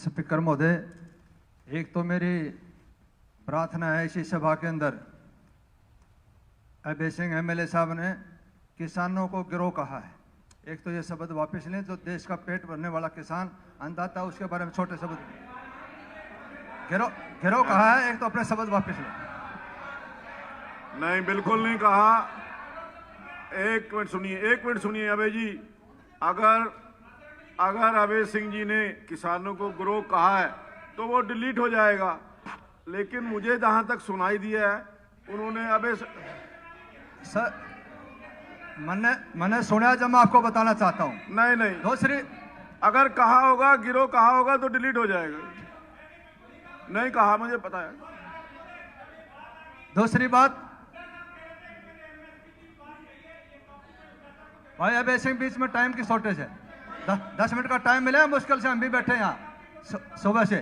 Speaker महोदय, एक तो मेरी प्रार्थना है इसी सभा के अंदर, अभय सिंह एमएलए साहब ने किसानों को गिरोह कहा है। एक तो ये शब्द वापस लें, जो देश का पेट भरने वाला किसान अन्नदाता उसके बारे में छोटे शब्द गिरोह कहा है। एक तो अपने शब्द वापस लें। नहीं, बिल्कुल नहीं कहा। एक मिनट सुनिए अभय जी। अगर अभय सिंह जी ने किसानों को गिरोह कहा है तो वो डिलीट हो जाएगा, लेकिन मुझे जहां तक सुनाई दिया है उन्होंने अभय सर मैंने सुना, जब मैं आपको बताना चाहता हूं। नहीं दूसरी, अगर कहा होगा, गिरोह कहा होगा तो डिलीट हो जाएगा। नहीं कहा, मुझे पता है। दूसरी बात, भाई अभय सिंह, बीच में टाइम की शॉर्टेज है। 10 मिनट का टाइम मिला है, मुश्किल से हम भी बैठे यहाँ सुबह से।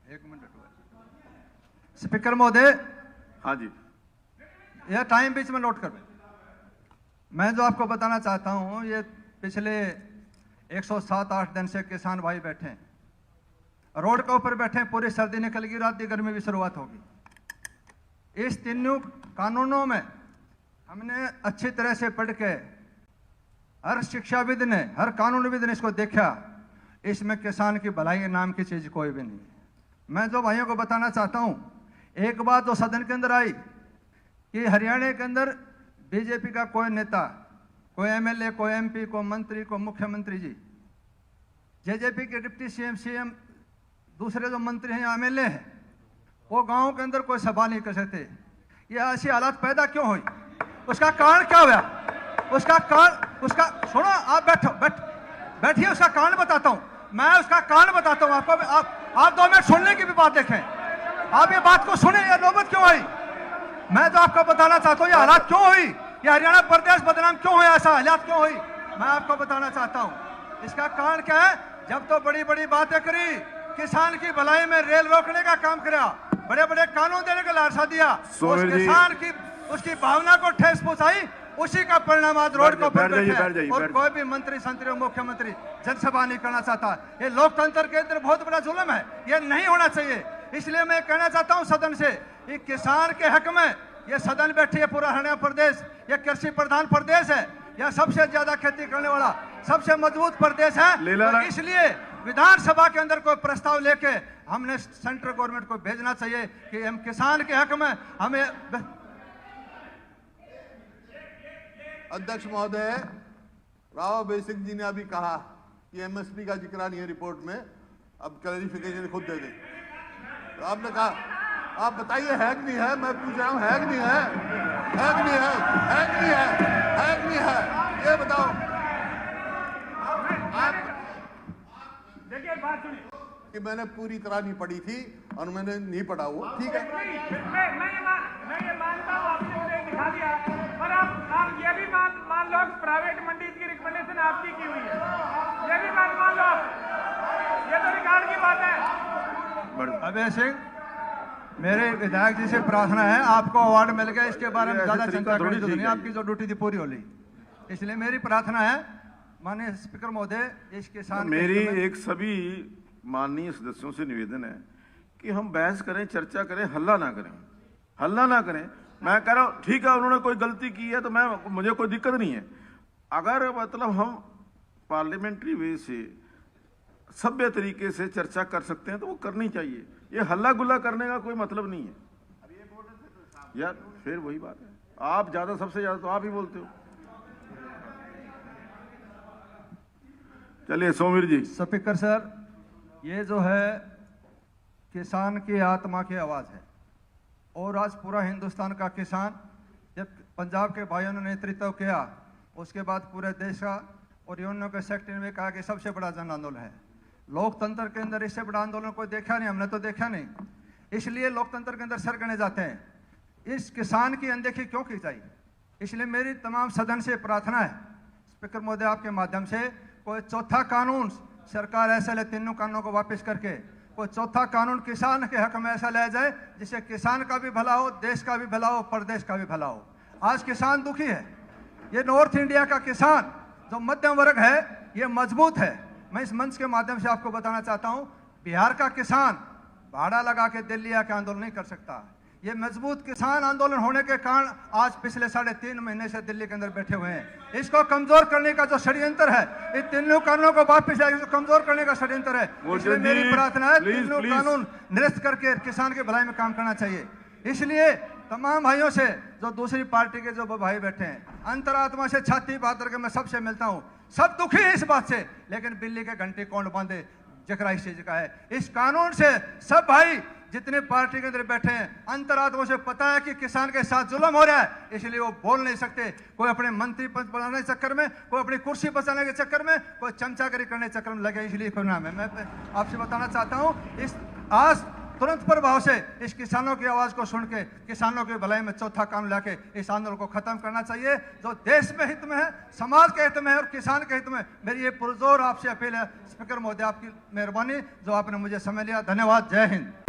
एक मिनट स्पीकर महोदय। हाँ जी, यह टाइम बीच में नोट कर। मैं जो आपको बताना चाहता हूं, ये पिछले 107-8 दिन से किसान भाई बैठे हैं, रोड के ऊपर बैठे हैं। पूरी सर्दी निकल गई, रात की गर्मी भी शुरुआत होगी। इस तीनों कानूनों में हमने अच्छी तरह से पढ़ के, हर शिक्षाविद ने, हर कानूनविद ने इसको देखा। इसमें किसान की भलाई नाम की चीज कोई भी नहीं है। मैं जो भाइयों को बताना चाहता हूं, एक बात जो सदन के अंदर आई कि हरियाणा के अंदर बीजेपी का कोई नेता, कोई एमएलए, कोई एमपी, कोई मंत्री, कोई मुख्यमंत्री जी, जेजेपी के डिप्टी सीएम, दूसरे जो मंत्री हैं, एमएलए हैं, वो गांव के अंदर कोई सभा नहीं कर सकते। ये ऐसी हालात पैदा क्यों हुई? उसका कारण क्या हुआ? उसका सुनो, आप बैठिए, उसका कारण बताता हूं मैं। उसका कारण बताता हूं आपको। आप 2 मिनट सुनने की भी बात देखें। आप ये बात को सुने, ये नौबत क्यों आई? मैं जो आपको बताना चाहता हूं, ये हालात क्यों हुई, ये हरियाणा प्रदेश बदनाम क्यों हुआ, ऐसा हालात क्यों हुई, मैं आपको बताना चाहता हूं। इसका कारण क्या है? जब तो बड़ी बड़ी बातें करी, किसान की भलाई में रेल रोकने का काम किया, बड़े बड़े कानून देने का लालसा दिया, उस किसान की, उसकी भावना को ठेस पहुंचाई, उसी का परिणाम आज रोड को पर बैठे। और कोई भी मंत्री, संतरी, मुख्यमंत्री जनसभा नहीं करना चाहता। ये लोकतंत्र के अंदर बहुत बड़ा जुल्म है, ये नहीं होना चाहिए। इसलिए मैं कहना चाहता हूं सदन से, ये किसान के हक में ये सदन बैठी है। पूरा हरियाणा प्रदेश ये कृषि प्रधान प्रदेश है, यह सबसे ज्यादा खेती करने वाला सबसे मजबूत प्रदेश है। तो इसलिए विधानसभा के अंदर कोई प्रस्ताव लेके हमने सेंट्रल गवर्नमेंट को भेजना चाहिए कि हम किसान के हक में हमें। अध्यक्ष महोदय, राव अभय सिंह जी ने अभी कहा कि एमएसपी का जिक्र नहीं है रिपोर्ट में, अब क्लैरिफिकेशन खुद दे दें। तो आपने कहा, आप बताइए है कि नहीं है? मैं पूछ रहा हूं, है कि नहीं है? है कि नहीं है? है कि नहीं है? है कि नहीं है? ये बताओ। आप देखिए, बात सुनिए कि मैंने पूरी तरह नहीं पढ़ी थी और मैंने नहीं पढ़ा वो, ठीक है। मैं ये मानता हूँ, आपने मुझे दिखा दिया, पर आप ये भी मान लो प्राइवेट मंडी की रिकमेंडेशन आपकी की हुई है, ये भी बात मान लो आप। ये तो रिकॉर्ड की बात है। अभय सिंह, मेरे विधायक जी से प्रार्थना है, आपको अवार्ड मिल गया, इसके बारे में ज्यादा चिंता करनी तो नहीं, आपकी जो ड्यूटी थी पूरी हो ली। इसलिए मेरी प्रार्थना है माननीय स्पीकर महोदय, इस किसान, मेरी एक सभी माननीय सदस्यों से निवेदन है कि हम बहस करें, चर्चा करें, हल्ला ना करें। मैं कह रहा हूं, ठीक है, उन्होंने कोई गलती की है तो मुझे कोई दिक्कत नहीं है। अगर मतलब हम पार्लियामेंट्री वे से, सभ्य तरीके से चर्चा कर सकते हैं तो वो करनी चाहिए। ये हल्ला गुल्ला करने का कोई मतलब नहीं है यार। फिर वही बात है, आप ज्यादा, सबसे ज्यादा तो आप ही बोलते हो। चलिए सोमीर जी। स्पीकर सर, ये जो है किसान की आत्मा की आवाज है, और आज पूरा हिंदुस्तान का किसान, जब पंजाब के भाइयों ने नेतृत्व किया, उसके बाद पूरे देश का और यूनियन के सेक्रेटरी ने कहा कि सबसे बड़ा जन आंदोलन है। लोकतंत्र के अंदर इससे बड़ा आंदोलन कोई देखा नहीं, हमने तो देखा नहीं, इसलिए लोकतंत्र के अंदर सर गणे जाते हैं। इस किसान की अनदेखी क्यों की जाए? इसलिए मेरी तमाम सदन से प्रार्थना है, स्पीकर महोदय आपके माध्यम से, कोई चौथा कानून सरकार ऐसा ले, तीनों कानूनों को वापस करके कोई चौथा कानून किसान के हक में ऐसा लाया जाए जिससे किसान का भी भला हो, देश का भी भला हो, प्रदेश का भी भला हो। आज किसान दुखी है, ये नॉर्थ इंडिया का किसान जो मध्यम वर्ग है ये मजबूत है। मैं इस मंच के माध्यम से आपको बताना चाहता हूं, बिहार का किसान भाड़ा लगा के दिल्ली आके आंदोलन नहीं कर सकता। ये मजबूत किसान आंदोलन होने के कारण आज पिछले 3.5 महीने से दिल्ली के अंदर बैठे हुए हैं। इसको कमजोर करने का जो षड्यंत्र है, इन तीनों कानूनों को वापस इसको कमजोर करने का षड्यंत्र है। इसलिए मेरी प्रार्थना है तीनों कानून निरस्त करके किसान के भलाई में काम करना चाहिए। इसलिए तमाम भाइयों से, जो दूसरी पार्टी के जो भाई बैठे हैं, अंतरात्मा से छाती बात करके मैं सबसे मिलता हूं, सब दुखी है इस बात से, लेकिन बिल्ली के घंटे कौन बांधे जकरा इस चीज का है। इस कानून से सब भाई जितने पार्टी के अंदर बैठे हैं अंतरात्मा से पता है कि किसान के साथ जुल्म हो रहा है, इसलिए वो बोल नहीं सकते। कोई अपने मंत्री पद बनाने के चक्कर में, कोई अपनी कुर्सी बचाने के चक्कर में, कोई चमचागिरी करने के चक्कर में लगे, इसलिए परिणाम है। मैं आपसे बताना चाहता हूं, इस आज तुरंत प्रभाव से इस किसानों की आवाज को सुन के किसानों की भलाई में चौथा कानून लाके इस आंदोलन को खत्म करना चाहिए, जो देश में हित में है, समाज के हित में है और किसान के हित में। मेरी ये पुरजोर आपसे अपील है। स्पीकर महोदय, आपकी मेहरबानी जो आपने मुझे समय लिया, धन्यवाद। जय हिंद।